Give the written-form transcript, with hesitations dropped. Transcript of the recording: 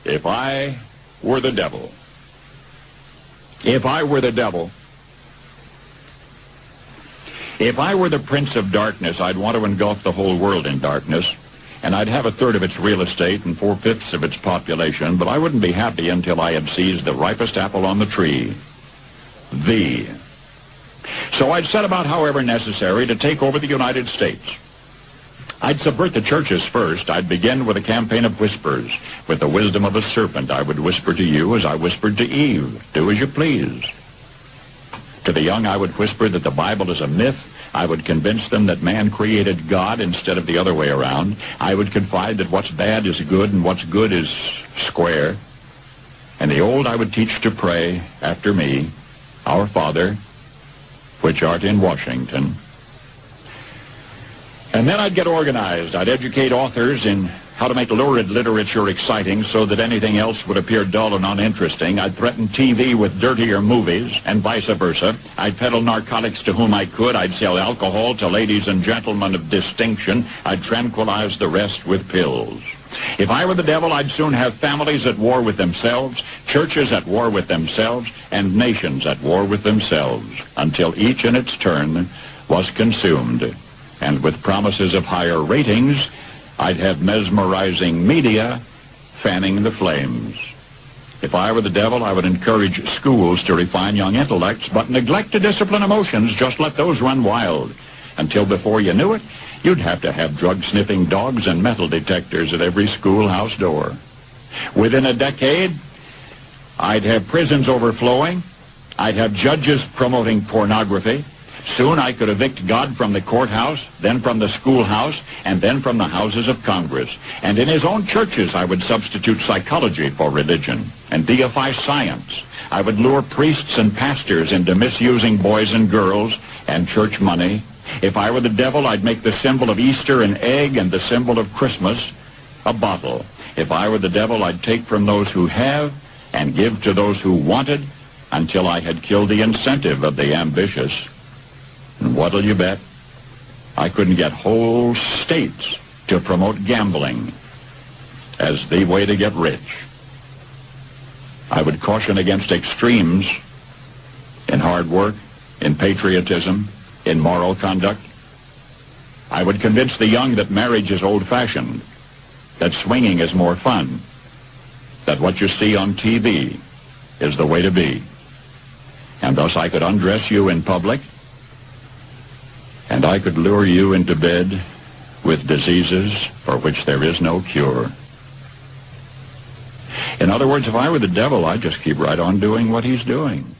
If I were the devil. If I were the devil. If I were the prince of darkness, I'd want to engulf the whole world in darkness, and I'd have a third of its real estate and 4/5 of its population, but I wouldn't be happy until I had seized the ripest apple on the tree. Thee. So I'd set about, however necessary, to take over the United States. I'd subvert the churches first. I'd begin with a campaign of whispers. With the wisdom of a serpent, I would whisper to you as I whispered to Eve, do as you please. To the young, I would whisper that the Bible is a myth. I would convince them that man created God instead of the other way around. I would confide that what's bad is good and what's good is square. And the old I would teach to pray after me, Our Father, which art in Washington. And then I'd get organized. I'd educate authors in how to make lurid literature exciting so that anything else would appear dull and uninteresting. I'd threaten TV with dirtier movies and vice versa. I'd peddle narcotics to whom I could. I'd sell alcohol to ladies and gentlemen of distinction. I'd tranquilize the rest with pills. If I were the devil, I'd soon have families at war with themselves, churches at war with themselves, and nations at war with themselves, until each in its turn was consumed. And with promises of higher ratings, I'd have mesmerizing media fanning the flames. If I were the devil, I would encourage schools to refine young intellects, but neglect to discipline emotions. Just let those run wild. Until before you knew it, you'd have to have drug-sniffing dogs and metal detectors at every schoolhouse door. Within a decade, I'd have prisons overflowing. I'd have judges promoting pornography. Soon I could evict God from the courthouse, then from the schoolhouse, and then from the houses of Congress. And in his own churches, I would substitute psychology for religion and deify science. I would lure priests and pastors into misusing boys and girls and church money. If I were the devil, I'd make the symbol of Easter an egg and the symbol of Christmas a bottle. If I were the devil, I'd take from those who have and give to those who wanted until I had killed the incentive of the ambitious. And what'll you bet? I couldn't get whole states to promote gambling as the way to get rich. I would caution against extremes in hard work, in patriotism, in moral conduct. I would convince the young that marriage is old-fashioned, that swinging is more fun, that what you see on TV is the way to be. And thus I could undress you in public, and I could lure you into bed with diseases for which there is no cure. In other words, if I were the devil, I'd just keep right on doing what he's doing.